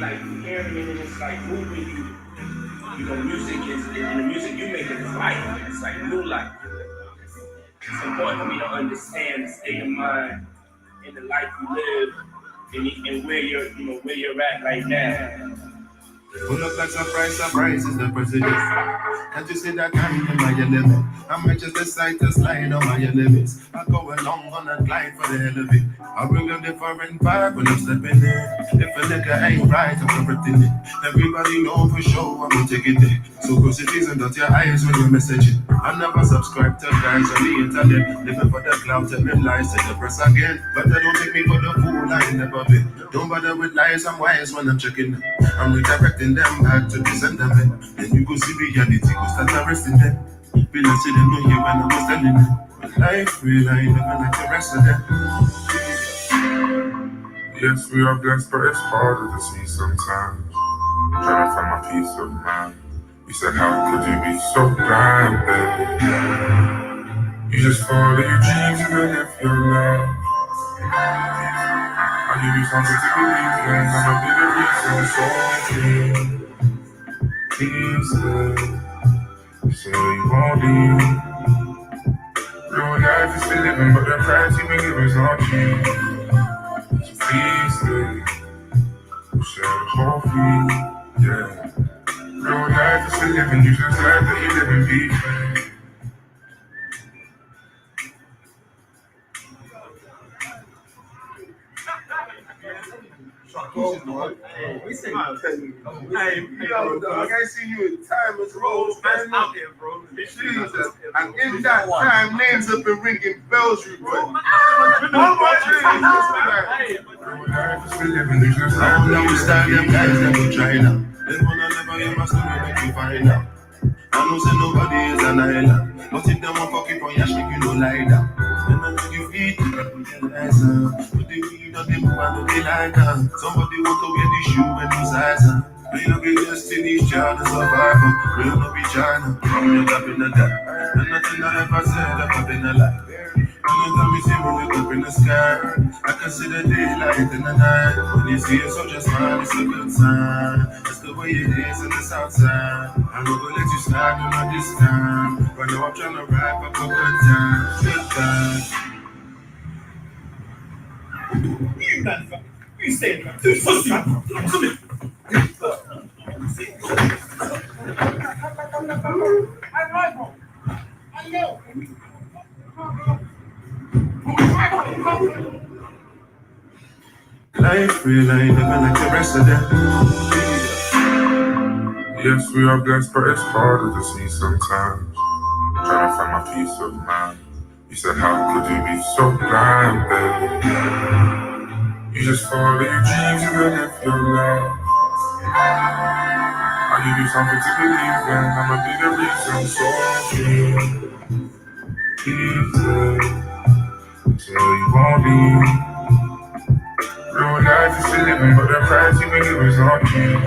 like hearing it and it's like moving you. You know, music is, and the music you make is life. It's like new life. It's important for me to understand the state of mind and the life you live and where where you're at right now. Pull up like surprise is the president. Can't you see that I'm in my element? I might just decide to slide on my limits. I go along on a glide for the hell of it. I bring a different vibe when I'm stepping in. If a nigga ain't right, I'm correcting it. Everybody know for sure I'm taking it. So close it is and dot your eyes when you're messaging. I never subscribe to guys on the internet. Living for the clout, telling lies, say the press again. But I don't take me for the fool, I ain't never been. Don't bother with lies, I'm wise when I'm checking them. I'm redirecting them back to the sentiment. Then you go see reality, go start arresting them. Be like say them no hear when I was telling them. But life real, I ain't never like the rest of them. Yes, we are blessed, but it's harder to see sometimes. Trying to find my peace of mind. You said, how could you be so blind, baby? You just follow your dreams and then live your life. I give you something to believe in. I'ma be the reason it's all please, so you won't leave. Real life is still living, but the price you been giving is not cheap. So please stay, we'll share the whole fee, yeah. Real life is still living, you just life that you live in peace. We say, hey, yo, dog, I see you in time as Rose, man. Out there, bro. Jesus. And in that time, names have been ringing bells, you bro. How much is this? I don't understand them guys that will try now. They wanna never hear my story, make you find out. I know say nobody is an island. But if them want fuck it on yash, make you no lie down. Then I make you eat, but the weed on the move, I know they like that. Somebody want to wear the shoe and those eyes. We don't get Destiny's Child, the survivor. We don't know be China. I'm your up in the dark. And nothing I ever said, I've been a lie. You tell me see me look up in the sky. I can see the daylight in the night. When you see a soldier smile, it's a good sign. That's the way it is in the south side. I'm not gonna let you slide, no, not this time. But now I'm trying to rap up a good time. Good time. You motherfucker. You say it. You pussy. Come here. I know. Life real, I ain't never like the rest of them. Yes, we are blessed, but it's harder to see sometimes. Trying to find my peace of mind. You said, how could you be so blind, baby? You just follow your dreams and then live your life. I give you something to believe in. I'ma be the reason, so please, so you won't leave. Real life is still living, but the price you been giving is not cheap.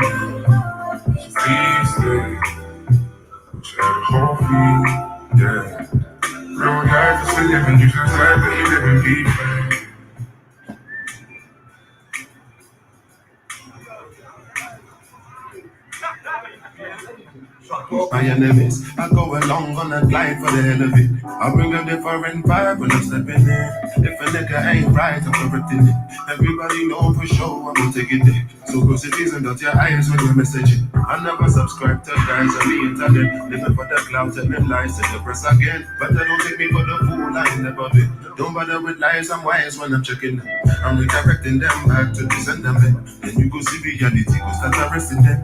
So please stay, share the whole fee, yeah. Real life is still living, you just life that you live in peace. My enemies, I go along on a glide for the hell of it. I bring a different vibe when I'm stepping in. If a nigga ain't right, I'm correcting it. Everybody know for sure I'm gonna take it there. So close it is and dot your eyes when you're messaging. I never subscribe to guys on the internet. Living for the clout, telling lies to the press again. But I don't take me for the fool, I ain't never been. Don't bother with lies, I'm wise when I'm checking them. I'm redirecting them back to the sentiment. Then you go see reality, go start arresting them.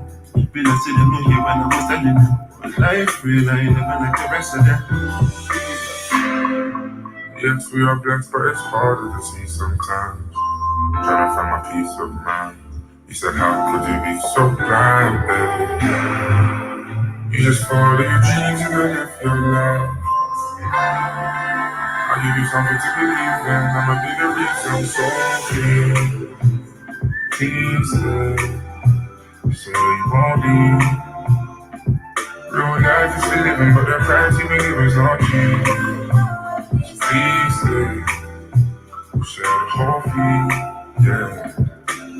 Be like say them no hear when I was telling them. But life real, I ain't never like the rest of them. Yes, we are blessed, but it's harder to see sometimes. Trying to find my peace of mind. You said, how could you be so blind, baby? You just follow your dreams and then live your life. I give you something to believe in. I'ma be the reason, so please stay. So you won't leave. Real life is still living, but the price you been giving is not cheap. So please stay, we'll share the whole fee, yeah.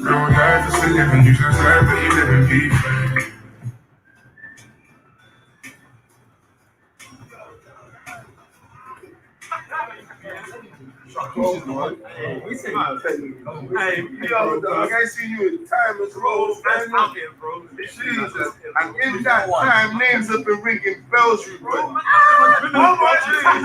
Real life is still living. living, you just life, but you living peace. Hey, yo, dog, I see you in time as rose. Out here, bro. Jesus. And in that time, names have been ringing bells, you bro. How much is this?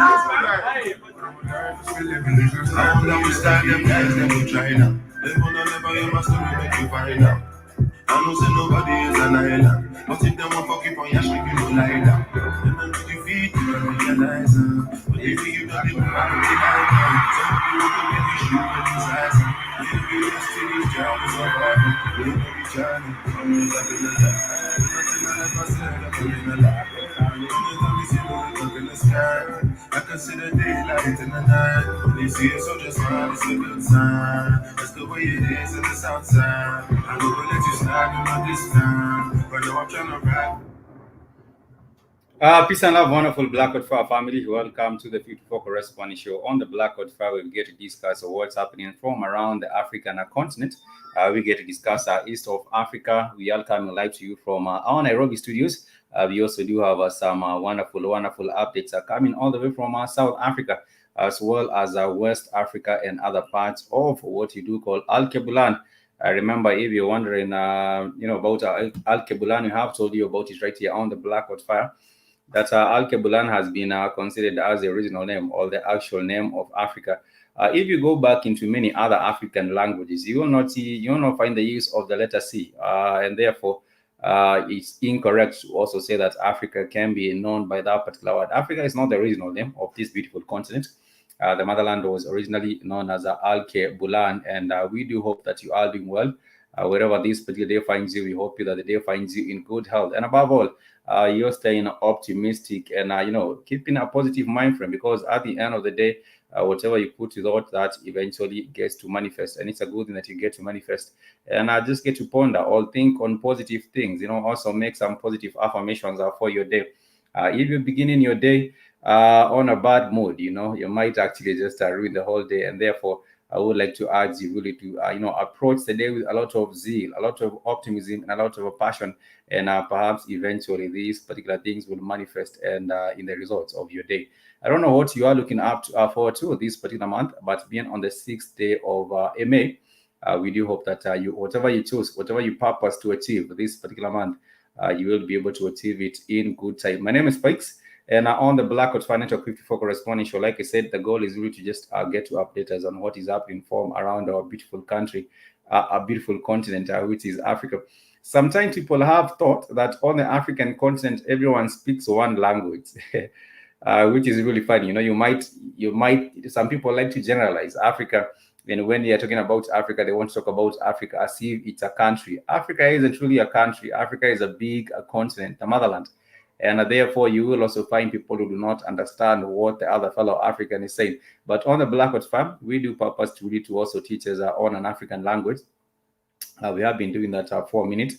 I don't understand them guys, them will try now. They wanna never hear my story, make you find out. I know say nobody is an island. But if them want fuck you on your street, you don't lie down. Them don't make you feel you can realize but if you don't even have to be like some people will make you shoot with his eyes if you don't see these jobs of heaven, we know be Johnny. I'm not in the light. Nothing I ever said, I'm in the light. You see no look in the sky. I can see the daylight in the night. When you see it, so just smile, it's a good sign. That's the way it is in the south side. I'm gonna let you slide on this time. But now I'm trying to ride. Peace and love, wonderful Blackwood Fire family. Welcome to the 54 Correspondence Show. On the Blackwood Fire, we get to discuss what's happening from around the African continent. We get to discuss east of Africa. We are coming live to you from our Nairobi studios. We also do have some wonderful updates coming all the way from South Africa, as well as West Africa and other parts of what you do call Al-Kebulan. Remember, if you're wondering, about Al-Kebulan, we have told you about it right here on the Blackwood Fire. That Al-Kebulan has been considered as the original name or the actual name of Africa. If you go back into many other African languages, you will not find the use of the letter C, and therefore it's incorrect to also say that Africa can be known by that particular word. Africa is not the original name of this beautiful continent. The motherland was originally known as Al-Kebulan, and we do hope that you are doing well. Wherever this particular day finds you, we hope that the day finds you in good health. And above all, you're staying optimistic and, keeping a positive mind frame, because at the end of the day, whatever you put without that eventually gets to manifest. And it's a good thing that you get to manifest. And just get to ponder or think on positive things, also make some positive affirmations for your day. If you're beginning your day on a bad mood, you might actually just ruin the whole day. And therefore, I would like to urge you really to, approach the day with a lot of zeal, a lot of optimism, and a lot of passion. And perhaps eventually these particular things will manifest and in the results of your day. I don't know what you are looking up to, forward to this particular month, but being on the 6th day of May, we do hope that whatever you choose, whatever you purpose to achieve this particular month, you will be able to achieve it in good time. My name is Pikes. And on the Blackwood Financial 54 Correspondence Show, like I said, the goal is really to just get to update us on what is happening from around our beautiful country, our beautiful continent, which is Africa. Sometimes people have thought that on the African continent, everyone speaks one language, which is really funny. Some people like to generalize Africa. And when they are talking about Africa, they want to talk about Africa as if it's a country. Africa isn't really a country. Africa is a big continent, the motherland. And therefore, you will also find people who do not understand what the other fellow African is saying. But on the Blackwood Farm, we do purpose to also teach us on an African language. We have been doing that for a minute.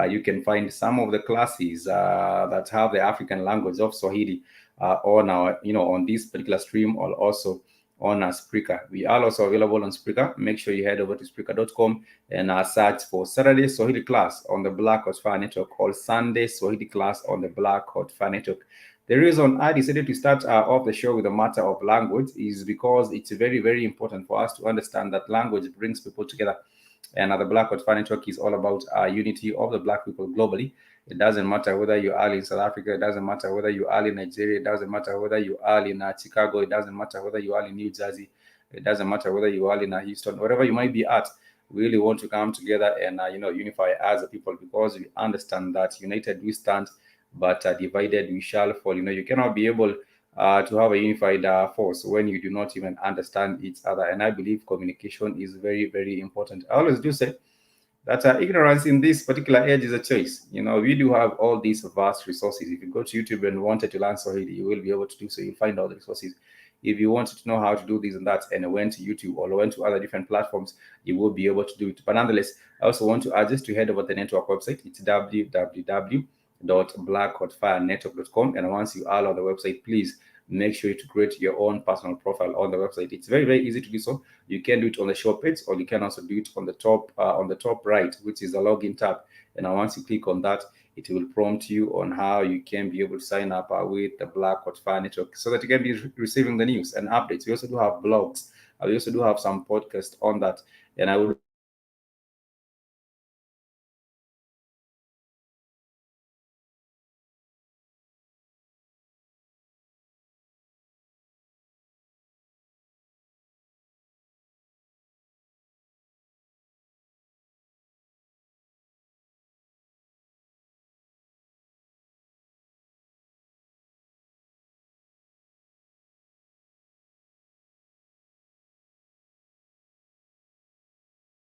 You can find some of the classes that have the African language of Swahili on our, on this particular stream, or also on Spreaker. We are also available on Spreaker. Make sure you head over to Spreaker.com and search for Saturday Swahili class on the Blackwood Fire Network, or Sunday Swahili class on the Blackwood Fire Network. The reason I decided to start off the show with the matter of language is because it's very, very important for us to understand that language brings people together. And the Blackwood Fire Network is all about unity of the Black people globally. It doesn't matter whether you are in South Africa. It doesn't matter whether you are in Nigeria. It doesn't matter whether you are in Chicago. It doesn't matter whether you are in New Jersey. It doesn't matter whether you are in Houston. Wherever you might be at, we really want to come together and unify as a people, because we understand that united we stand, but divided we shall fall. You cannot be able to have a unified force when you do not even understand each other. And I believe communication is very, very important. I always do say that ignorance in this particular age is a choice. We do have all these vast resources. If you go to YouTube and wanted to learn Swahili, you will be able to do so. You'll find all the resources. If you wanted to know how to do this and that and went to YouTube or went to other different platforms, you will be able to do it. But nonetheless, I also want to urge us to head over the network website. It's www.blackwoodfirenetwork.com. And once you are on the website, please make sure to create your own personal profile on the website. It's very, very easy to do so. You can do it on the show page, or you can also do it on the top right, which is the login tab. And once you click on that, it will prompt you on how you can be able to sign up with the Black Fire Network, so that you can be receiving the news and updates. We also do have blogs. We also do have some podcasts on that, and I would also recommend you to go ahead and subscribe to that so that you can be able to be updated on the latest news and updates on the Black Fire Network. And I would also recommend you to go ahead and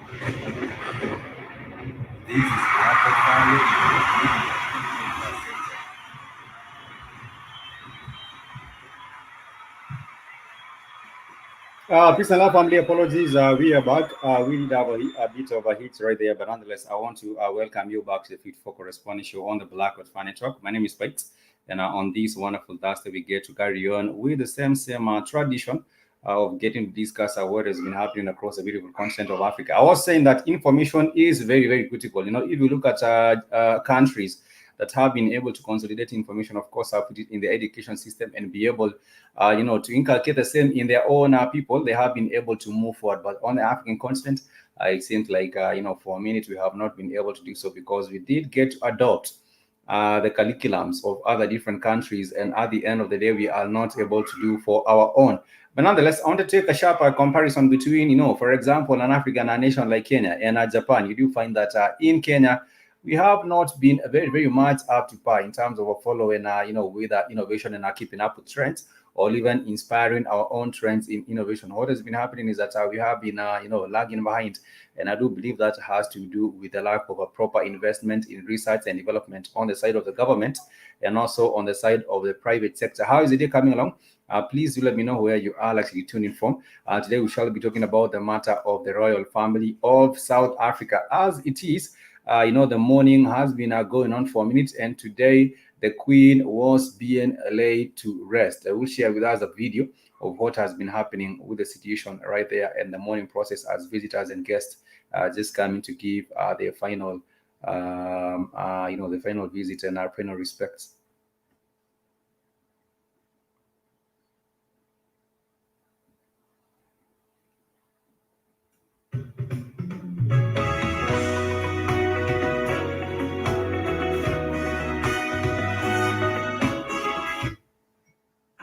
This is Black Family. Peace and love, family. Apologies. We are back. We did have a bit of a hit right there, but nonetheless, I want to welcome you back to the Fit for Correspondence show on the Blackwood Fan Network. My name is Pikes, and on this wonderful Thursday, we get to carry on with the same tradition of getting to discuss what has been happening across the beautiful continent of Africa. I was saying that information is very, very critical. You know, if you look at countries that have been able to consolidate information, of course, put it in the education system and be able, to inculcate the same in their own people, they have been able to move forward. But on the African continent, it seems like, for a minute, we have not been able to do so because we did get to adopt the curriculums of other different countries. And at the end of the day, we are not able to do for our own. But nonetheless, I want to take a sharper comparison between, for example, an African nation like Kenya and Japan. You do find that in Kenya, we have not been very, very much up to par in terms of following, with innovation and keeping up with trends or even inspiring our own trends in innovation. What has been happening is that we have been, lagging behind. And I do believe that has to do with the lack of a proper investment in research and development on the side of the government and also on the side of the private sector. How is the day coming along? Please do let me know where you are actually tuning from. Today we shall be talking about the matter of the royal family of South Africa. As it is, the morning has been going on for a minute, and today the Queen was being laid to rest. I will share with us a video of what has been happening with the situation right there and the morning process as visitors and guests just coming to give their final, the final visit and our final respects.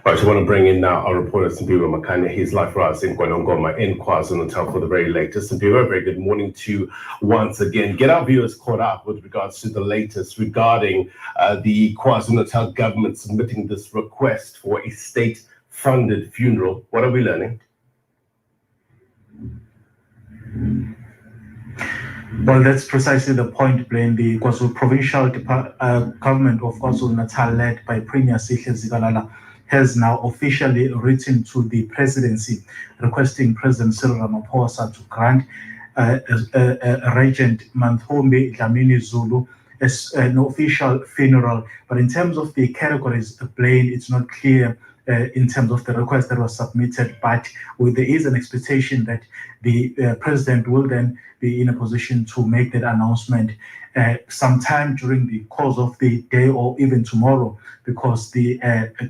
Right, so I want to bring in now our reporter, Simpiwe Makanya. He's live for us in Kwanongoma in KwaZulu-Natal for the very latest. Simpiwe, very good morning to you once again. Get our viewers caught up with regards to the latest regarding the KwaZulu-Natal government submitting this request for a state-funded funeral. What are we learning? Well, that's precisely the point, Blaine. The KwaZulu provincial government of KwaZulu-Natal, led by Premier Sihle Zikalala, has now officially written to the presidency requesting President Cyril Ramaphosa to grant Regent Mantfombi Dlamini Zulu as an official funeral. But in terms of the categories, Blaine, it's not clear in terms of the request that was submitted, but there is an expectation that the president will then be in a position to make that announcement sometime during the course of the day or even tomorrow, because the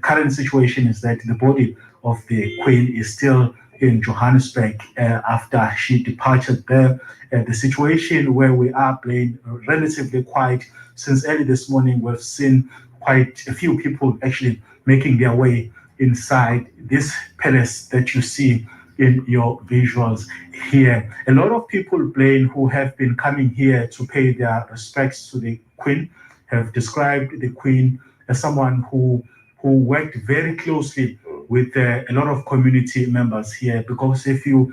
current situation is that the body of the Queen is still in Johannesburg after she departed there. The situation where we are playing relatively quiet. Since early this morning, we've seen quite a few people actually making their way inside this palace that you see in your visuals here. A lot of people, Blaine, who have been coming here to pay their respects to the Queen, have described the Queen as someone who worked very closely with a lot of community members here. Because if you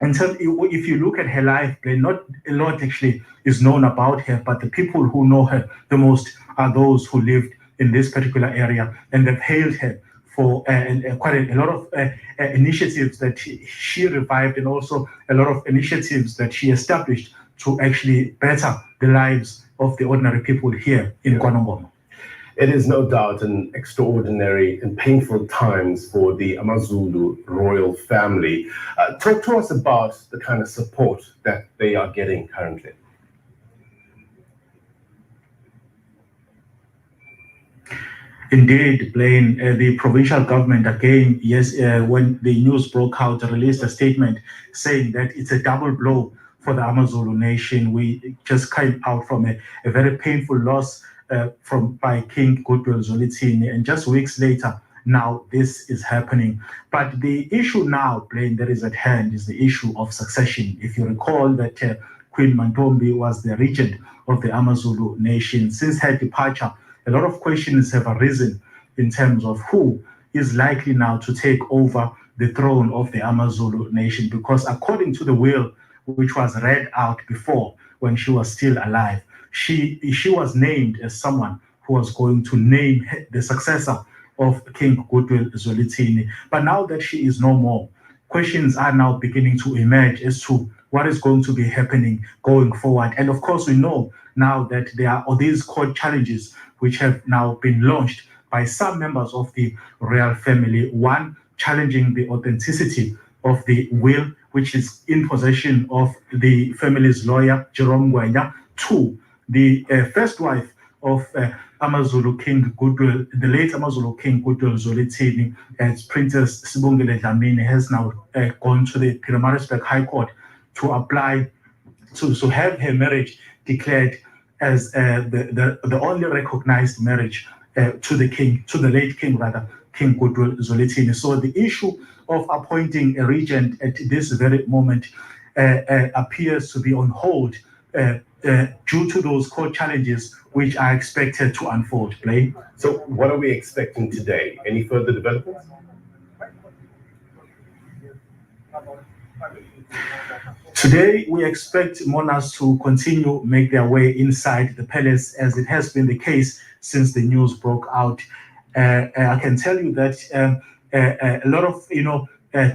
look at her life, Blaine, not a lot actually is known about her, but the people who know her the most are those who lived in this particular area, and they've hailed her for quite a lot of initiatives that she revived, and also a lot of initiatives that she established to actually better the lives of the ordinary people here in KwaNongoma. It is no doubt an extraordinary and painful times for the Zulu Royal family. Talk to us about the kind of support that they are getting currently. Indeed, Blaine, the provincial government again, yes, when the news broke out, released a statement saying that it's a double blow for the Amazulu nation. We just came out from a very painful loss by King Goodwill Zwelithini, and just weeks later, now this is happening. But the issue now, Blaine, that is at hand is the issue of succession. If you recall that Queen Mantfombi was the regent of the Amazulu nation. Since her departure, a lot of questions have arisen in terms of who is likely now to take over the throne of the Amazulu nation, because according to the will which was read out before when she was still alive. She was named as someone who was going to name the successor of King Goodwill Zwelithini. But now that she is no more, questions are now beginning to emerge as to what is going to be happening going forward. And of course, we know now that there are all these court challenges which have now been launched by some members of the royal family. One, challenging the authenticity of the will, which is in possession of the family's lawyer, Jerome Gwenya. Two, the first wife of Amazulu King Goodwill, the late Amazulu King Goodwill Zwelithini, as Princess Sibongile Dlamini, has now gone to the Pietermaritzburg High Court to apply to have her marriage declared as the only recognized marriage to the king, to the late king rather, King Goodwill Zwelithini. So the issue of appointing a regent at this very moment appears to be on hold due to those court challenges which are expected to unfold. Blaine? So what are we expecting today? Any further developments? Today, we expect monarchs to continue make their way inside the palace, as it has been the case since the news broke out. I can tell you that a lot of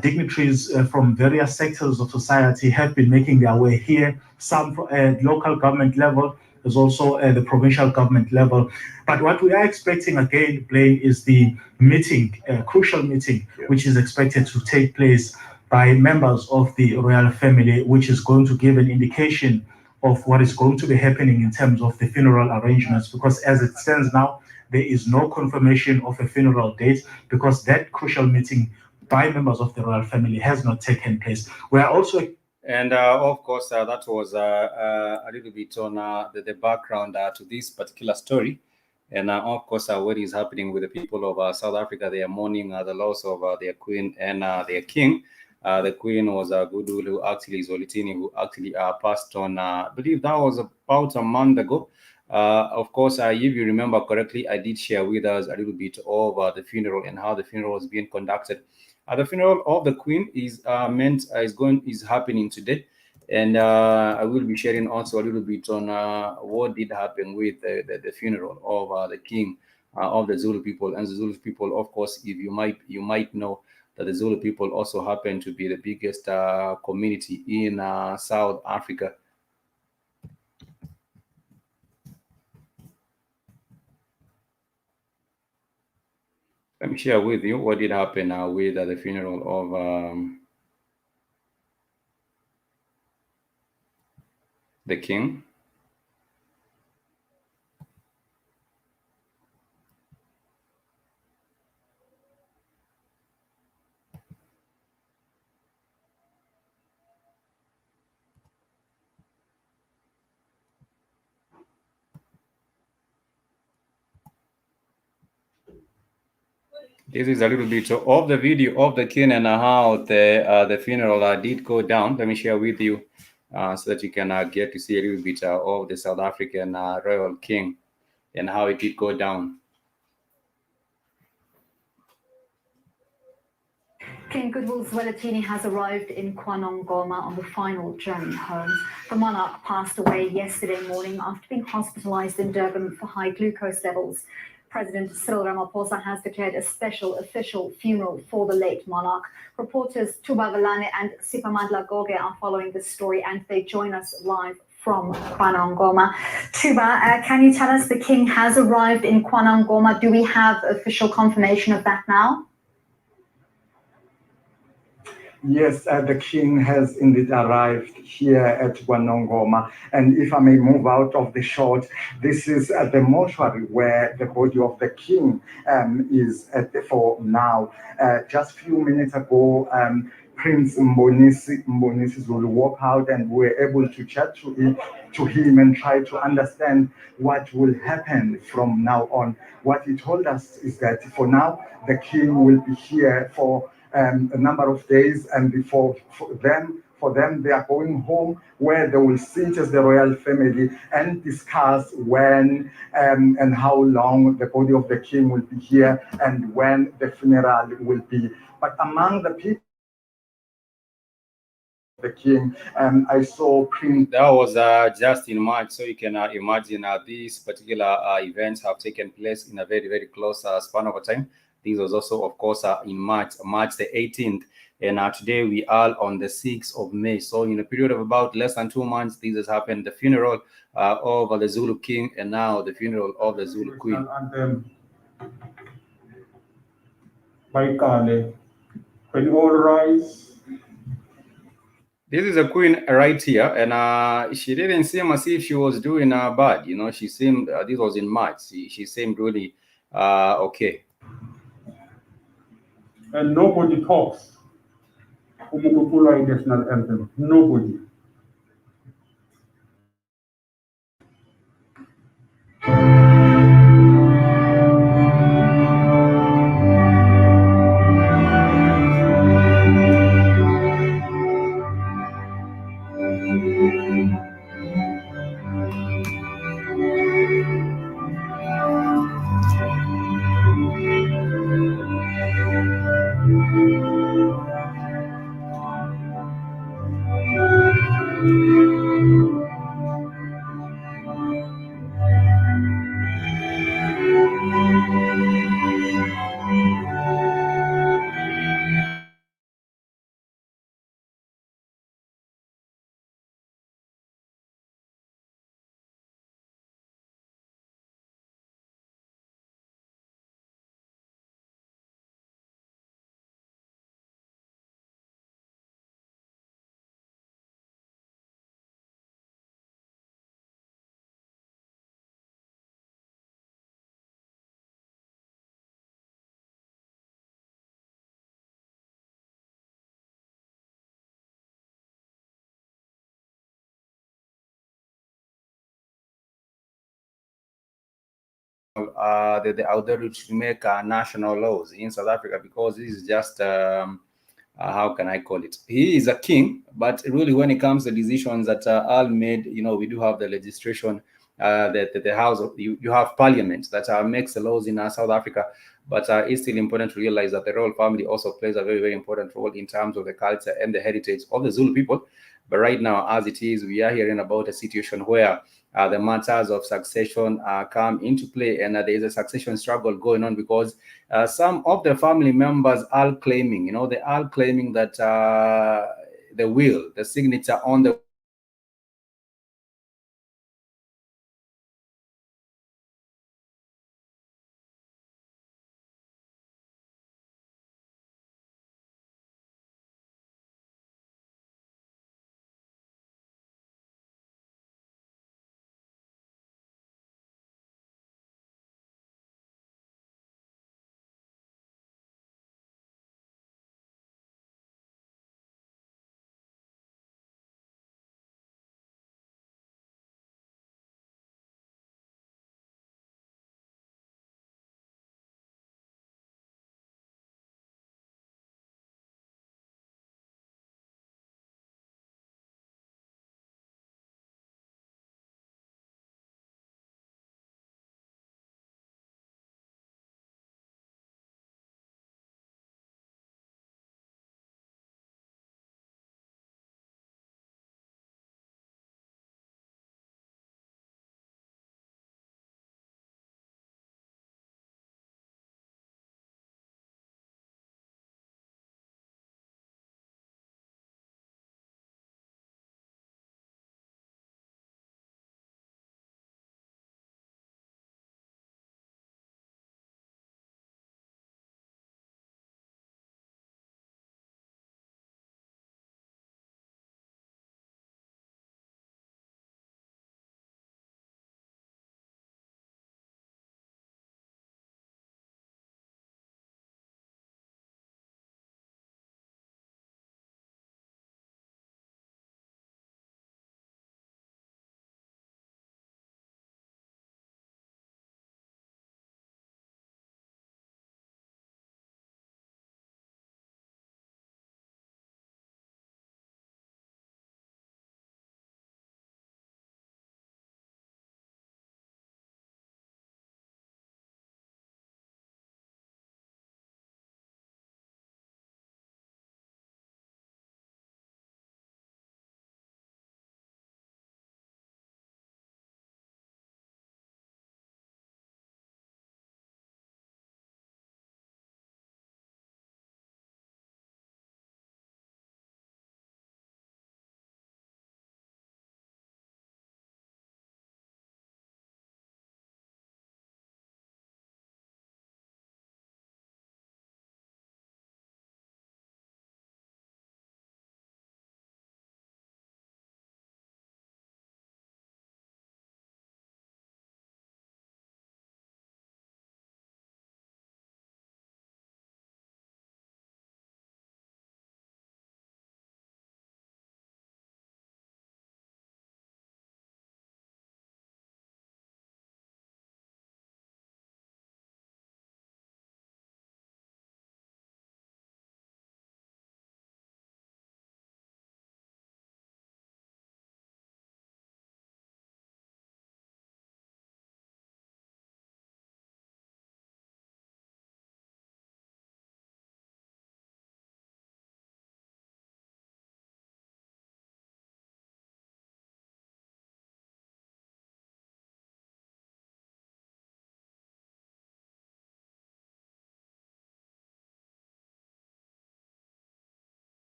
dignitaries from various sectors of society have been making their way here. Some at local government level, there's also the provincial government level. But what we are expecting again, Blaine, is the meeting, crucial meeting, which is expected to take place by members of the royal family, which is going to give an indication of what is going to be happening in terms of the funeral arrangements. Because as it stands now, there is no confirmation of a funeral date, because that crucial meeting by members of the royal family has not taken place. We are also... And of course, that was a little bit on the background to this particular story. And of course, what is happening with the people of South Africa? They are mourning the loss of their queen and their king. The queen was Goodwill, who actually Zwelithini, who actually passed on, I believe that was about a month ago. Of course, if you remember correctly, I did share with us a little bit of the funeral and how the funeral was being conducted. The funeral of the queen is happening today, and I will be sharing also a little bit on what did happen with the funeral of the king of the Zulu people. And the Zulu people, of course, if you might know that the Zulu people also happen to be the biggest community in South Africa. Let me share with you what did happen with the funeral of the king. This is a little bit of the video of the king and how the funeral did go down. Let me share with you so that you can get to see a little bit of the South African royal king and how it did go down. King Goodwill Zwelithini has arrived in KwaNongoma on the final journey home. The monarch passed away yesterday morning after being hospitalized in Durban for high glucose levels. President Cyril Ramaphosa has declared a special official funeral for the late monarch. Reporters Tuba Valane and Sipamandla Goge are following this story, and they join us live from KwaNongoma. Tuba, can you tell us the king has arrived in KwaNongoma? Do we have official confirmation of that now? Yes, the king has indeed arrived here at KwaNongoma. And if I may move out of the shot, this is the mortuary where the body of the king is for now. Just a few minutes ago, Prince Mbonisi Zulu walked out, and we were able to chat to him and try to understand what will happen from now on. What he told us is that for now, the king will be here for a number of days, and for them, they are going home, where they will sit as the royal family and discuss when and how long the body of the king will be here and when the funeral will be. But among the people the king, and I saw Prince. That was just in March, so you can imagine these particular events have taken place in a very, very close span of time. This was also, of course, in March the 18th, and today we are on the 6th of May. So, in a period of about less than 2 months, this has happened. The funeral of the Zulu king, and now the funeral of the Zulu queen. Anthem by Kale. Can you all rise? This is a queen right here, and she didn't seem as if she was doing bad. You know, she seemed, this was in March, she seemed really okay. And nobody talks. Umukupula national anthem. Nobody. The authority to make national laws in South Africa, because this is just how can I call it? He is a king, but really, when it comes to decisions that are all made, you know, we do have the legislation, that the House of you have Parliament that makes the laws in South Africa. But it's still important to realize that the royal family also plays a very, very important role in terms of the culture and the heritage of the Zulu people. But right now, as it is, we are hearing about a situation where the matters of succession come into play, and there is a succession struggle going on, because some of the family members are claiming, you know, they are claiming that the will, the signature on the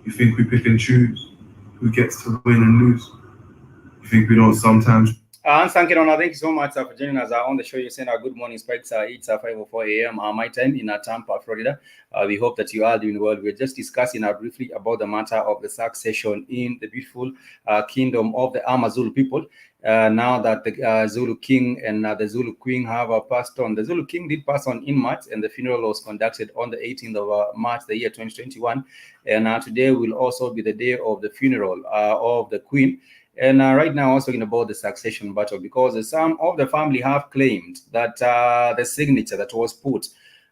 You think we pick and choose who gets to win and lose? You think we don't sometimes? Sankirona, thank you so much for joining us on the show. You send our good morning spikes. It's 5:04 a.m. My time in Tampa, Florida. We hope that you are doing well. We're just discussing briefly about the matter of the succession in the beautiful kingdom of the Amazulu people. Now that the Zulu king and the Zulu queen have passed on. The Zulu king did pass on in March, and the funeral was conducted on the 18th of March, the year 2021. And today will also be the day of the funeral of the queen. And right now, also talking about the succession battle, because some of the family have claimed that the signature that was put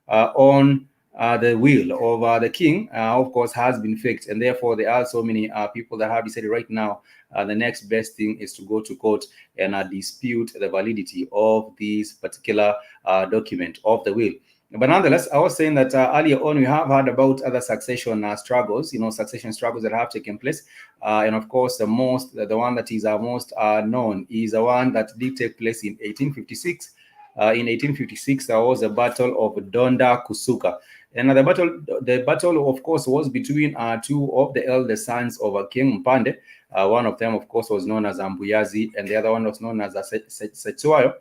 on the will of the king, of course, has been faked. And therefore, there are so many people that have decided right now the next best thing is to go to court and dispute the validity of this particular document of the will. But nonetheless, I was saying that earlier on, we have heard about other succession struggles, succession struggles that have taken place. And of course, the one that is most known is the one that did take place in 1856. In 1856, there was a battle of Donda Kusuka. And the battle, of course, was between two of the eldest sons of King Mpande. One of them, of course, was known as Mbuyazi, and the other one was known as Setsuayo.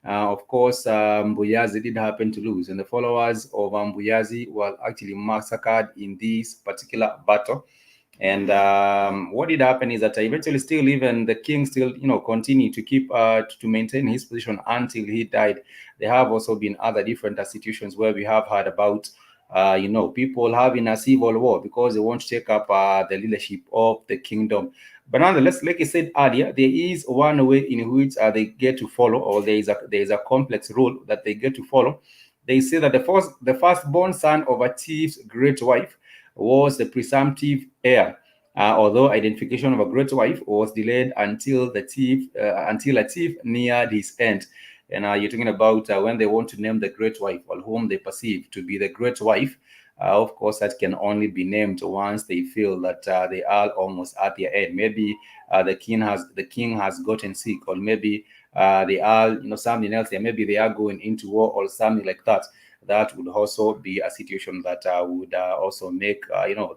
Of course, Mbuyazi did happen to lose, and the followers of Mbuyazi were actually massacred in this particular battle. And what did happen is that eventually, still, even the king still, continued to keep to maintain his position until he died. There have also been other different situations where we have heard about, people having a civil war because they want to take up the leadership of the kingdom. But nonetheless, like I said earlier, there is one way in which they get to follow, or there is a complex rule that they get to follow. They say that the firstborn son of a chief's great wife was the presumptive heir, although identification of a great wife was delayed until a chief neared his end. And you're talking about when they want to name the great wife, or whom they perceive to be the great wife. Of course, that can only be named once they feel that they are almost at their end. Maybe the king has gotten sick, or maybe they are something else. Or maybe they are going into war or something like that. That would also be a situation that would also make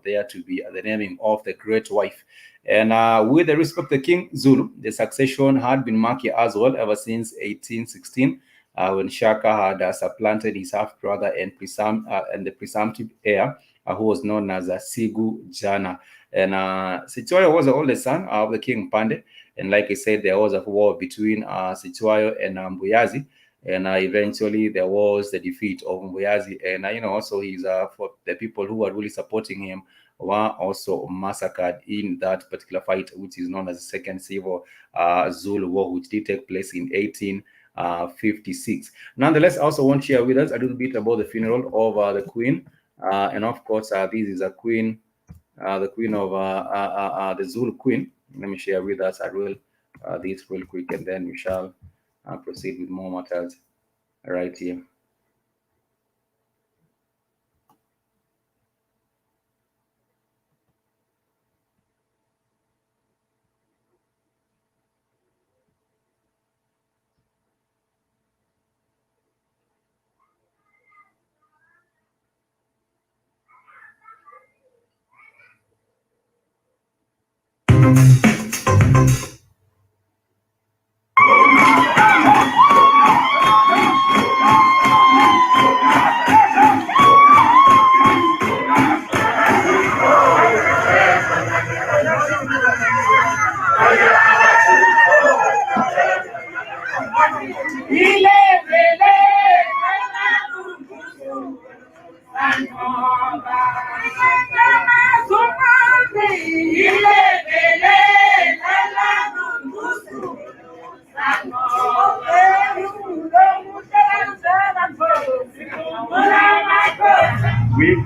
there to be the naming of the great wife. And with the respect to King Zulu, the succession had been murky as well ever since 1816. When Shaka had supplanted his half-brother and the presumptive heir, who was known as Sigu Jana. And Sitwayo was the oldest son of the King Mpande. And like I said, there was a war between Sitwayo and Mbuyazi. And eventually there was the defeat of Mbuyazi. And, also for the people who were really supporting him were also massacred in that particular fight, which is known as the Second Civil Zulu War, which did take place in 1856. Nonetheless, I also want to share with us a little bit about the funeral of the queen. And of course, this is a queen, the queen of the Zulu queen. Let me share with us this real quick, and then we shall proceed with more matters right here.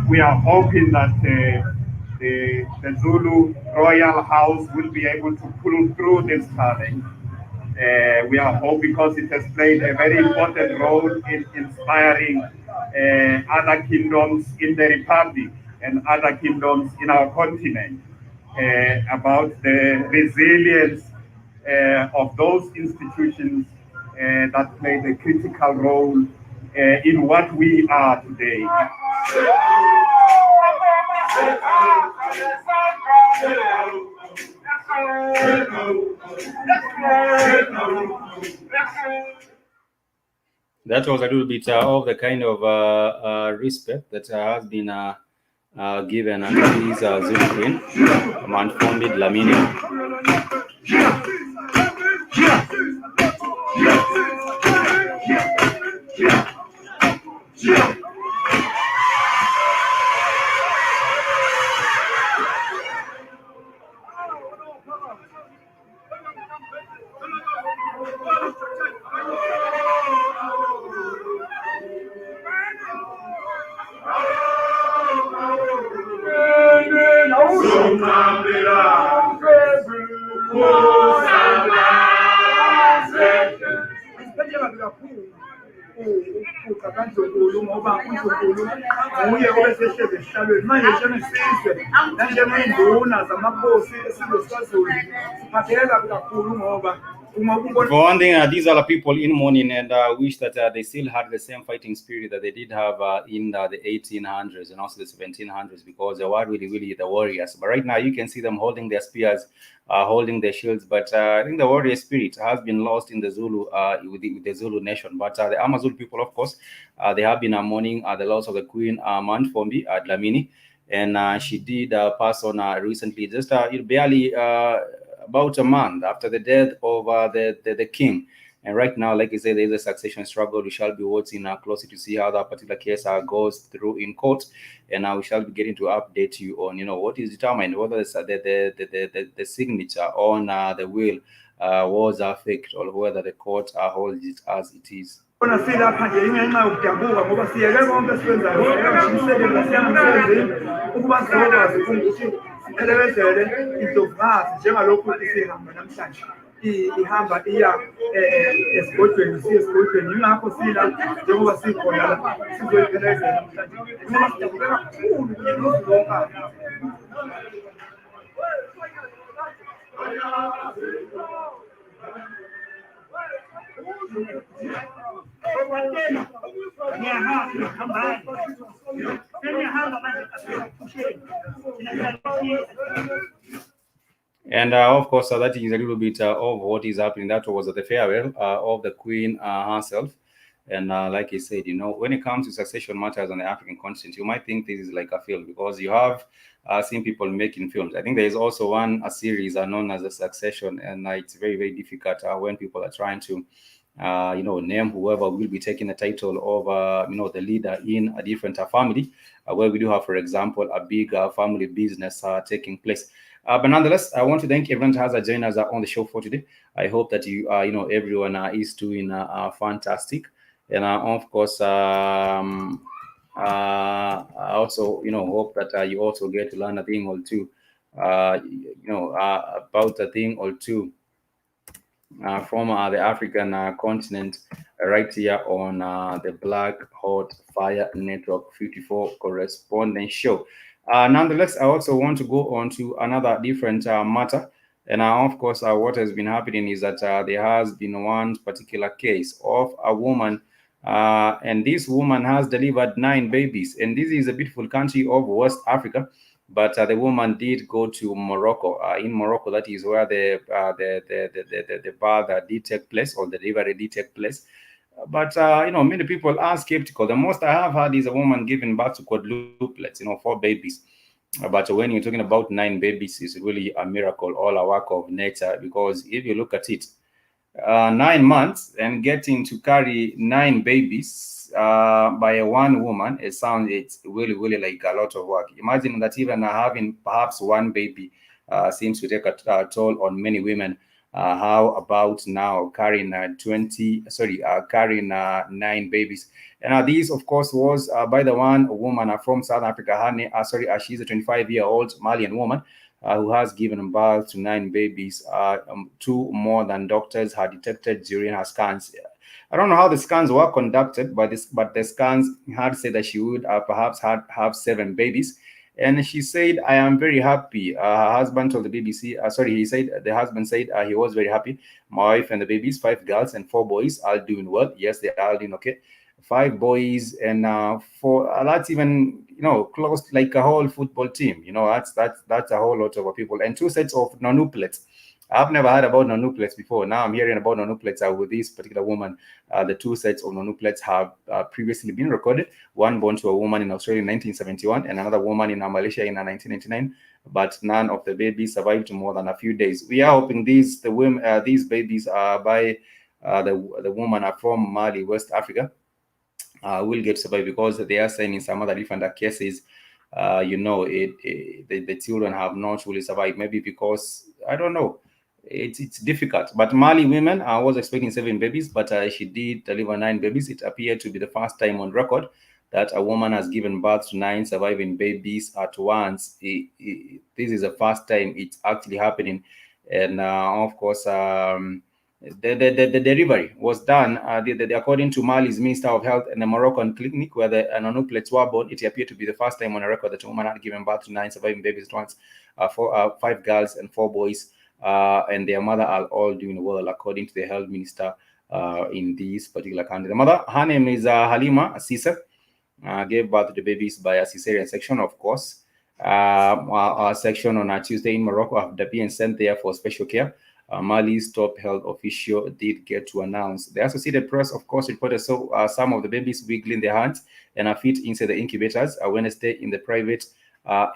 We are hoping that the Zulu Royal House will be able to pull through this challenge. We are hoping because it has played a very important role in inspiring other kingdoms in the Republic and other kingdoms in our continent about the resilience of those institutions that played a critical role in what we are today. That was a little bit of the kind of respect that has been given to his Zulu Queen, Manfombi Dlamini. nguye obesehlezi esihlalweni manje njengesizwe nanjengey'nduna zamakhosi esizwe sikaZulu siphatheke kabi kakhulu ngoba For one thing, these are the people in mourning and wish that they still had the same fighting spirit that they did have in the 1800s and also the 1700s, because they were really the warriors. But right now, you can see them holding their spears, holding their shields. But I think the warrior spirit has been lost in the Zulu, with the Zulu nation. But the Amazulu people, of course, they have been mourning the loss of the Queen Manfombi Dlamini, and she did pass on recently, just barely about a month after the death of the king. And right now, like I said, there's a succession struggle. We shall be watching closely to see how that particular case goes through in court, and we shall be getting to update you on what is determined, whether the signature on the will was fake, or whether the court holds it as it is. Bona silapha nje ingenxa yokudabuka ngoba siyeke konke esikwenzayo siyeke siyanamsebenzini ukuba sizokwazi ukuthi siphelebezele indlovukazi njengalokhu sihamba namhlanje ihamba iya esigodlweni siye esigodlweni yingakho sila njengoba sikhona la sizoyiphelezela namhlanje ngoba sidabuke kakhulu kunye noZulu wonke. And of course, that is a little bit of what is happening. That was the farewell of the Queen herself. And like I said, when it comes to succession matters on the African continent, you might think this is like a film, because you have seen people making films. I think there is also a series known as The Succession, and it's very difficult when people are trying to name whoever will be taking the title of the leader in a different family, where we do have, for example, a big family business taking place. But nonetheless, I want to thank everyone who has joined us on the show for today. I hope that everyone is doing fantastic, and of course, I also hope that you also get to learn a thing or two, about a thing or two from the African continent, right here on the Black Hot Fire Network 54 Correspondence Show. Nonetheless, I also want to go on to another different matter. And of course, what has been happening is that there has been one particular case of a woman, and this woman has delivered 9 babies. And this is a beautiful country of West Africa. But the woman did go to Morocco. In Morocco, that is where the birth did take place, or the delivery did take place. But many people are skeptical. The most I have had is a woman giving birth to quadruplets, 4 babies. But when you're talking about 9 babies, it's really a miracle, all a work of nature. Because if you look at it, 9 months and getting to carry 9 babies by one woman, it's really like a lot of work. Imagine that even having perhaps 1 baby seems to take a toll on many women. How about now carrying 9 babies? And these, of course, was by the one woman from South Africa. She's a 25-year-old Malian woman who has given birth to 9 babies, 2 more than doctors had detected during her scans. I don't know how the scans were conducted, but the scans had said that she would perhaps have 7 babies. And she said, I am very happy. Her husband told the BBC, the husband said he was very happy. My wife and the babies, 5 girls and 4 boys, are doing well. Yes, they are doing okay. 5 boys and 4, that's even close like a whole football team. That's a whole lot of people. And 2 sets of nonuplets. I've never heard about nonuplets before. Now I'm hearing about nonuplets with this particular woman. The 2 sets of nonuplets have previously been recorded. One born to a woman in Australia in 1971 and another woman in Malaysia in 1999. But none of the babies survived more than a few days. We are hoping these babies are by the woman are from Mali, West Africa, will get survived, because they are saying in some other different cases, the children have not really survived. Maybe because, I don't know, it's difficult. But Mali women was expecting 7 babies, but she did deliver 9 babies. It appeared to be the first time on record that a woman has given birth to 9 surviving babies at once. This is the first time it's actually happening. And of course, the delivery was done according to Mali's Minister of Health and the Moroccan clinic where the nonuplets were born. It appeared to be the first time on a record that a woman had given birth to 9 surviving babies at once, 5 girls and 4 boys, and their mother are all doing well, according to the health minister in this particular country. The mother, her name is Halima Sisa, gave birth to the babies by a cesarean section, of course. A section on a Tuesday in Morocco after being sent there for special care. Mali's top health official did get to announce. The Associated Press, of course, reported some of the babies wiggling their hands and their feet inside the incubators Wednesday in the private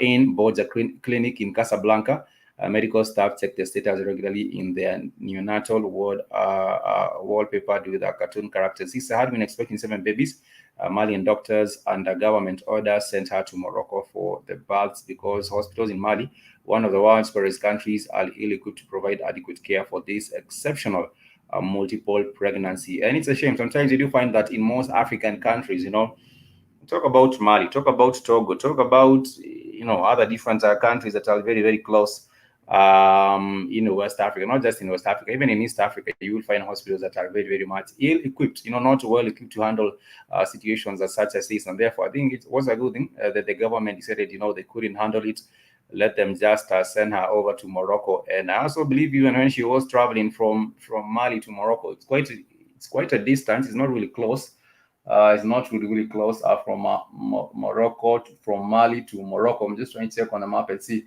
in Borja clinic in Casablanca. Medical staff check the status regularly in their neonatal ward wallpapered with cartoon characters. Sister had been expecting 7 babies. Malian doctors under government order sent her to Morocco for the births because hospitals in Mali, one of the world's poorest countries, are ill-equipped to provide adequate care for this exceptional multiple pregnancy. And it's a shame. Sometimes you do find that in most African countries, talk about Mali, talk about Togo, talk about, other different countries that are very, very close in West Africa, not just in West Africa, even in East Africa, you will find hospitals that are very, very much ill-equipped, not well-equipped to handle situations such as this. And therefore, I think it was a good thing that the government decided, they couldn't handle it. Let them just send her over to Morocco. And I also believe even when she was traveling from Mali to Morocco, it's quite a distance. It's not really close. It's not really close from Morocco, from Mali to Morocco. I'm just trying to check on the map and see.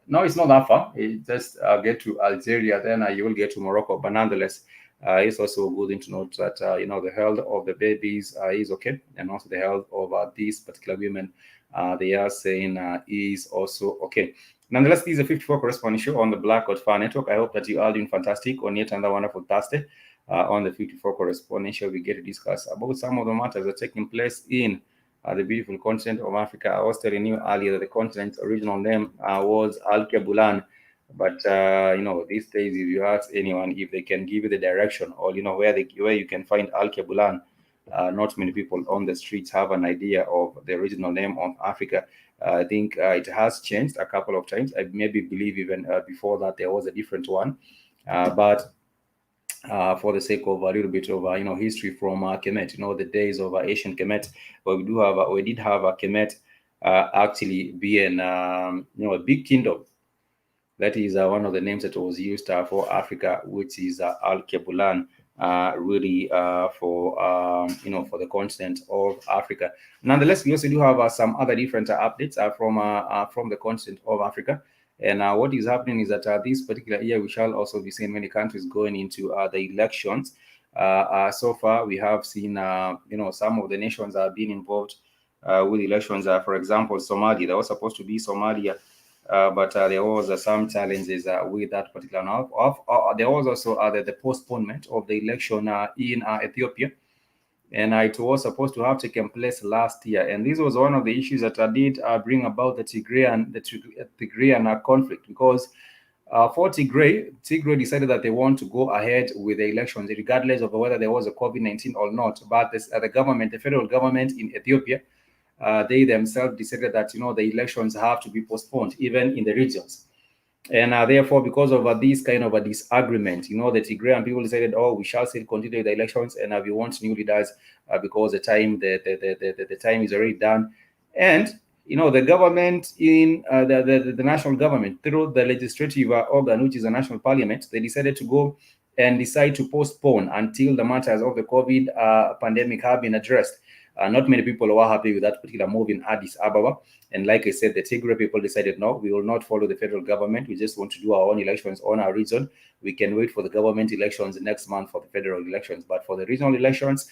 No, it's not that far. You just get to Algeria, then you will get to Morocco. But nonetheless, it's also good thing to note that the health of the babies is okay, and also the health of these particular women, they are saying is also okay. Nonetheless, this is a 54 corresponding show on the Black Hot Fire Network. I hope that you are doing fantastic on yet another wonderful Thursday. On the 54 corresponding show, we get to discuss about some of the matters that are taking place in the beautiful continent of Africa. I was telling you earlier that the continent's original name was Al-Kebulan. But, these days, if you ask anyone if they can give you the direction or, where you can find Al-Kebulan, not many people on the streets have an idea of the original name of Africa. I think it has changed a couple of times. I maybe believe even before that there was a different one. But for the sake of a little bit of history from Kemet, the days of ancient Kemet, where we did have a Kemet actually being a big kingdom. That is one of the names that was used for Africa, which is Al-Kebulan, really for the continent of Africa. Nonetheless, we also do have some other different updates from the continent of Africa. And what is happening is that this particular year, we shall also be seeing many countries going into the elections. So far, we have seen, some of the nations are being involved with elections. For example, Somalia, there was supposed to be Somalia, but there was some challenges with that particular. There was also the postponement of the election in Ethiopia. And it was supposed to have taken place last year. And this was one of the issues that did bring about the Tigrayan conflict, because for Tigray decided that they want to go ahead with the elections, regardless of whether there was a COVID-19 or not. But the federal government in Ethiopia, they themselves decided that, the elections have to be postponed, even in the regions. And therefore, because of this kind of a disagreement, the Tigrayan people decided, we shall still continue the elections, and we want new leaders because the time is already done. And the government in the national government, through the legislative organ, which is the national parliament, they decided to go and decide to postpone until the matters of the COVID pandemic have been addressed. not many people were happy with that particular move in Addis Ababa. And like I said, the Tigray people decided, no, we will not follow the federal government. We just want to do our own elections on our region. We can wait for the government elections next month for the federal elections. But for the regional elections,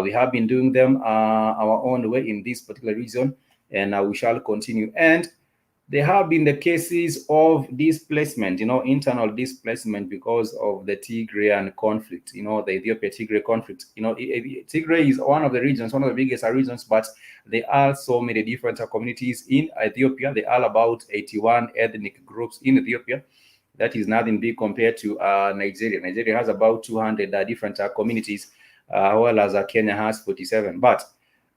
we have been doing them our own way in this particular region, and we shall continue. And there have been the cases of displacement, internal displacement because of the Tigrayan conflict, the Ethiopia-Tigray conflict. Tigray is one of the regions, one of the biggest regions, but there are so many different communities in Ethiopia. There are about 81 ethnic groups in Ethiopia. That is nothing big compared to Nigeria. Nigeria has about 200 different communities, whereas Kenya has 47. But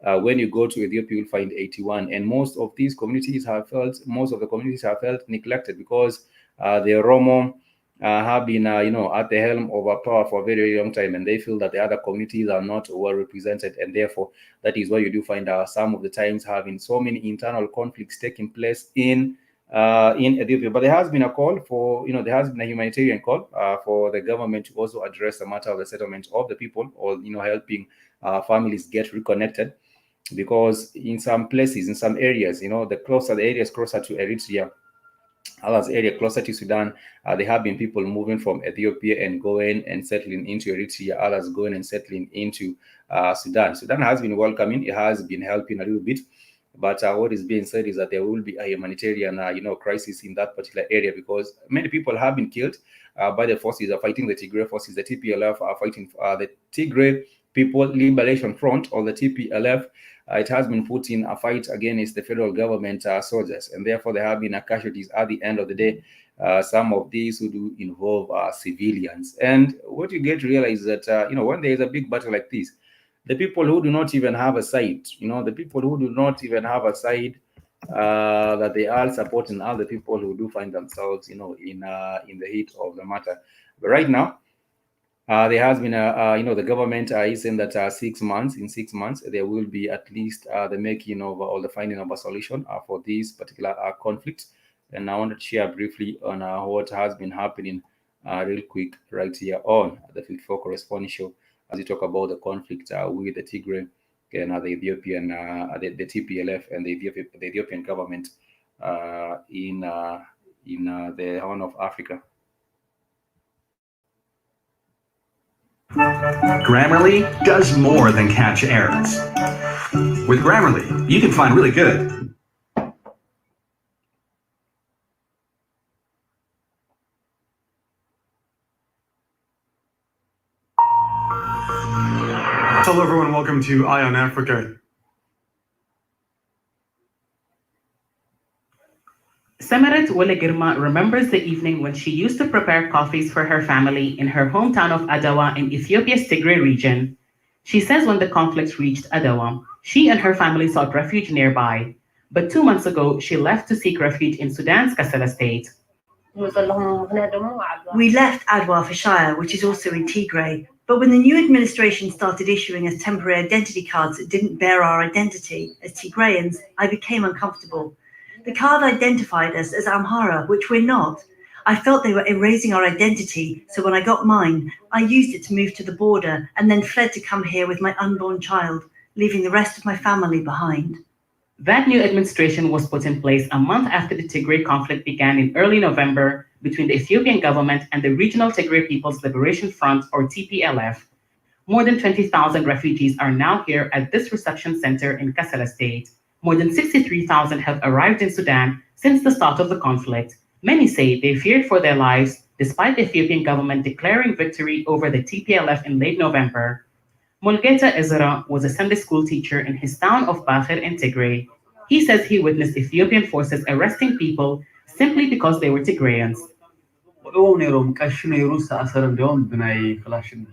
when you go to Ethiopia, you'll find 81, and most of the communities have felt neglected because the Oromo have been, at the helm of power for a very, very long time, and they feel that the other communities are not well represented, and therefore that is why you do find some of the times having so many internal conflicts taking place in Ethiopia. But there has been a call for, there has been a humanitarian call for the government to also address the matter of the settlement of the people, or helping families get reconnected. Because in some places, in some areas, the areas closer to Eritrea, others area closer to Sudan, there have been people moving from Ethiopia and going and settling into Eritrea, others going and settling into Sudan. Sudan has been welcoming, it has been helping a little bit, but what is being said is that there will be a humanitarian, crisis in that particular area, because many people have been killed by the forces fighting the Tigray forces. The TPLF are fighting the Tigray People Liberation Front, or the TPLF. It has been put in a fight against the federal government soldiers, and therefore there have been casualties at the end of the day. Some of these who do involve civilians. And what you get to realize is that, when there is a big battle like this, the people who do not even have a side, that they are supporting other people who do find themselves, in the heat of the matter. But right now, there has been the government is saying that in 6 months, there will be at least the making of or the finding of a solution for this particular conflict. And I want to share briefly on what has been happening real quick right here on the 54 Correspondence Show, as we talk about the conflict with the Tigray and the Ethiopian, the TPLF and the Ethiopian government in the Horn of Africa. Grammarly does more than catch errors. With Grammarly, you can find really good. Hello everyone, welcome to Eye on Africa. Samarit Wolegirma remembers the evening when she used to prepare coffees for her family in her hometown of Adawa in Ethiopia's Tigray region. She says when the conflict reached Adawa, she and her family sought refuge nearby. But 2 months ago, she left to seek refuge in Sudan's Kassala state. We left Adwa for Shire, which is also in Tigray. But when the new administration started issuing us temporary identity cards that didn't bear our identity as Tigrayans, I became uncomfortable. The card identified us as Amhara, which we're not. I felt they were erasing our identity, so when I got mine, I used it to move to the border and then fled to come here with my unborn child, leaving the rest of my family behind. That new administration was put in place a month after the Tigray conflict began in early November between the Ethiopian government and the Regional Tigray People's Liberation Front, or TPLF. More than 20,000 refugees are now here at this reception center in Kassala state. More than 63,000 have arrived in Sudan since the start of the conflict. Many say they feared for their lives despite the Ethiopian government declaring victory over the TPLF in late November. Mulgeta Ezra was a Sunday school teacher in his town of Bahir in Tigray. He says he witnessed Ethiopian forces arresting people simply because they were Tigrayans.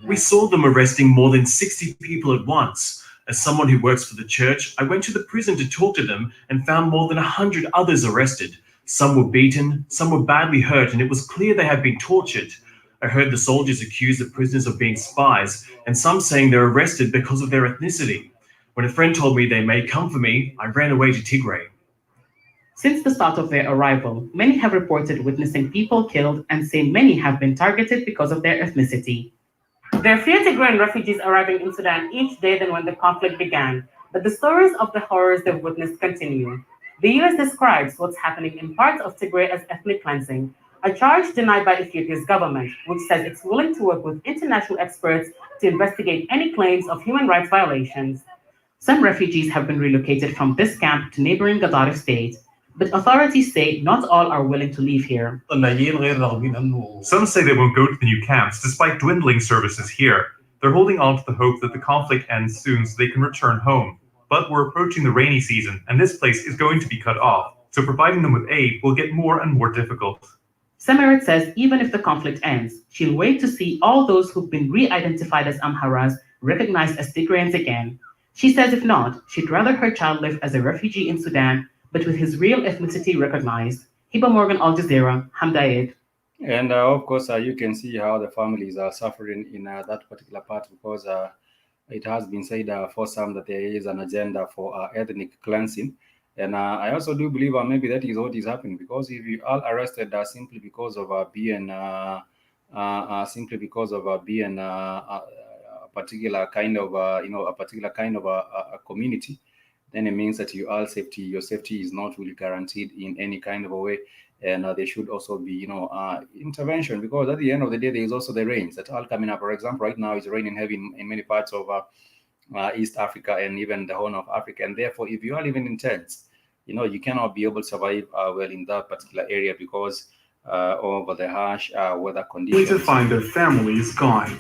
We saw them arresting more than 60 people at once. As someone who works for the church, I went to the prison to talk to them and found more than 100 others arrested. Some were beaten, some were badly hurt, and it was clear they had been tortured. I heard the soldiers accuse the prisoners of being spies, and some saying they're arrested because of their ethnicity. When a friend told me they may come for me, I ran away to Tigray. Since the start of their arrival, many have reported witnessing people killed and say many have been targeted because of their ethnicity. There are fewer Tigrayan refugees arriving in Sudan each day than when the conflict began, But the stories of the horrors they've witnessed continue. The US describes what's happening in parts of Tigray as ethnic cleansing, a charge denied by Ethiopia's government, which says it's willing to work with international experts to investigate any claims of human rights violations. Some refugees have been relocated from this camp to neighboring Gaddafi state, but authorities say not all are willing to leave here. Some say they won't go to the new camps despite dwindling services here. They're holding on to the hope that the conflict ends soon so they can return home. But we're approaching the rainy season, and this place is going to be cut off, so providing them with aid will get more and more difficult. Samarit says even if the conflict ends, she'll wait to see all those who've been re-identified as Amharas recognized as Tigrayans again. She says if not, she'd rather her child live as a refugee in Sudan, but with his real ethnicity recognized. Hiba Morgan, Al Jazeera, Hamdayed. And of course, you can see how the families are suffering in that particular part, because it has been said for some that there is an agenda for ethnic cleansing. And I also do believe maybe that is what is happening, because if you are arrested simply because of being a particular kind of a particular kind of a community, then it means that your safety is not really guaranteed in any kind of a way. And there should also be intervention, because at the end of the day there is also the rains that are coming up. For example, right now it's raining heavy in many parts of East Africa and even the Horn of Africa, and therefore if you are living in tents, you cannot be able to survive well in that particular area because of the harsh weather conditions. To find their families gone.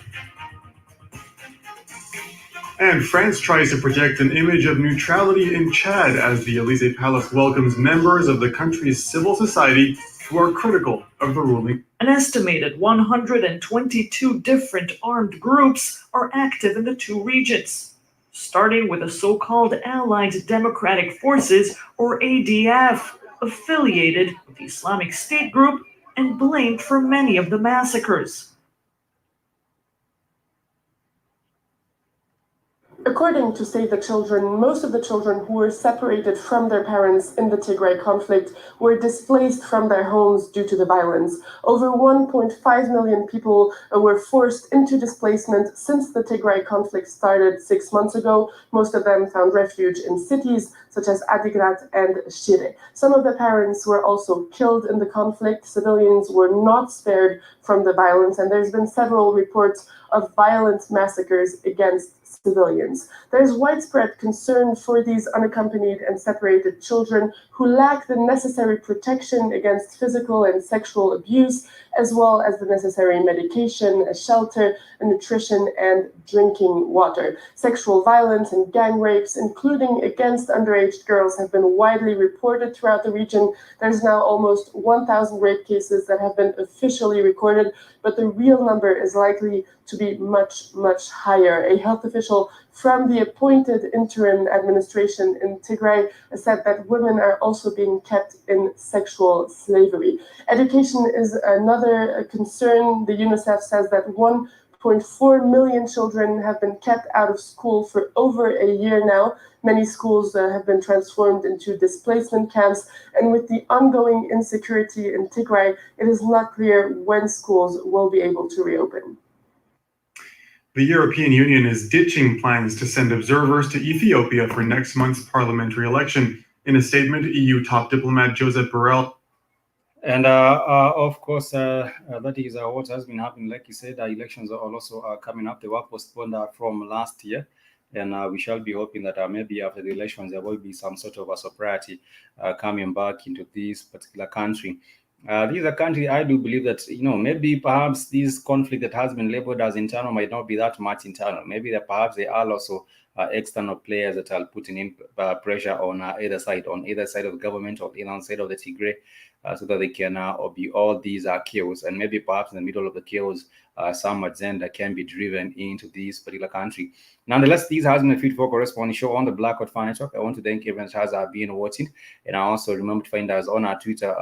And France tries to project an image of neutrality in Chad as the Elysee Palace welcomes members of the country's civil society who are critical of the ruling. An estimated 122 different armed groups are active in the two regions, starting with the so-called Allied Democratic Forces, or ADF, affiliated with the Islamic State group and blamed for many of the massacres. According to Save the Children, most of the children who were separated from their parents in the Tigray conflict were displaced from their homes due to the violence. Over 1.5 million people were forced into displacement since the Tigray conflict started 6 months ago. Most of them found refuge in cities such as Adigrat and Shire. Some of the parents were also killed in the conflict. Civilians were not spared from the violence, and there's been several reports of violent massacres against civilians. There's widespread concern for these unaccompanied and separated children who lack the necessary protection against physical and sexual abuse, as well as the necessary medication, shelter, nutrition, and drinking water. Sexual violence and gang rapes, including against underage girls, have been widely reported throughout the region. There's now almost 1,000 rape cases that have been officially recorded, but the real number is likely to be much, much higher. A health official from the appointed interim administration in Tigray said that women are also being kept in sexual slavery. Education is another concern. The UNICEF says that 1.4 million children have been kept out of school for over a year now. Many schools have been transformed into displacement camps, and with the ongoing insecurity in Tigray, it is not clear when schools will be able to reopen. The European Union is ditching plans to send observers to Ethiopia for next month's parliamentary election. In a statement, EU top diplomat Josep Borrell. And of course, that is what has been happening. Like you said, elections are also coming up. They were postponed from last year. And we shall be hoping that maybe after the elections, there will be some sort of a sobriety coming back into this particular country. This is a country, I do believe that, maybe perhaps this conflict that has been labeled as internal might not be that much internal. Maybe that perhaps there are also external players that are putting in pressure on either side of the government or either side of the Tigray, so that they can be all these chaos. And maybe perhaps in the middle of the chaos, some agenda can be driven into this particular country. Nonetheless, this has been a Fit for Correspondence show on the Blackout Finance Talk. I want to thank everyone that has been watching. And I also remember to find us on our Twitter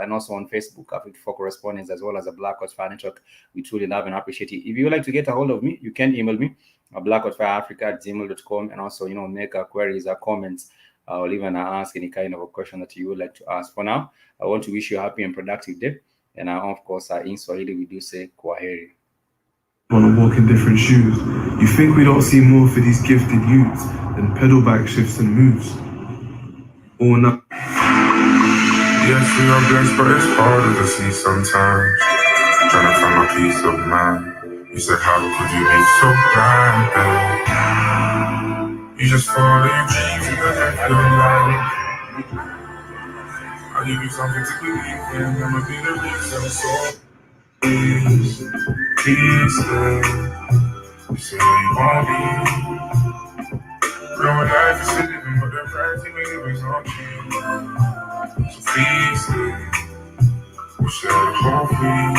and also on Facebook, Fit for Correspondence, as well as the Blackout Finance Talk. We truly love and appreciate it. If you would like to get a hold of me, you can email me at blackoutfireafrica@gmail.com, and also, make queries or comments, or even ask any kind of a question that you would like to ask. For now, I want to wish you a happy and productive day. And of course, in Swahili, we do say kwaheri. Want to walk in different shoes. You think we don't see more for these gifted youths than pedal back shifts and moves. Or not. Yes, we are blessed, but it's harder to see sometimes. Trying to find my peace of mind. You said, how could you be so blind, babe? You just follow your dreams and doesn't feel like. I'll give you something to believe in. I'ma be the reason. So please, please stay. You say you won't be. Real life is still living, but the price we live is on cheap. So please stay. We share the whole thing,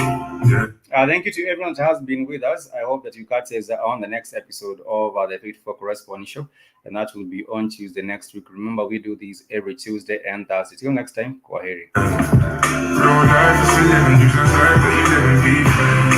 yeah. Thank you to everyone that has been with us. I hope that you catch us on the next episode of the 54 Correspondence Show, and that will be on Tuesday next week. Remember, we do these every Tuesday and Thursday. Till next time, Kwaheri. Real life is still living, you just like that you live in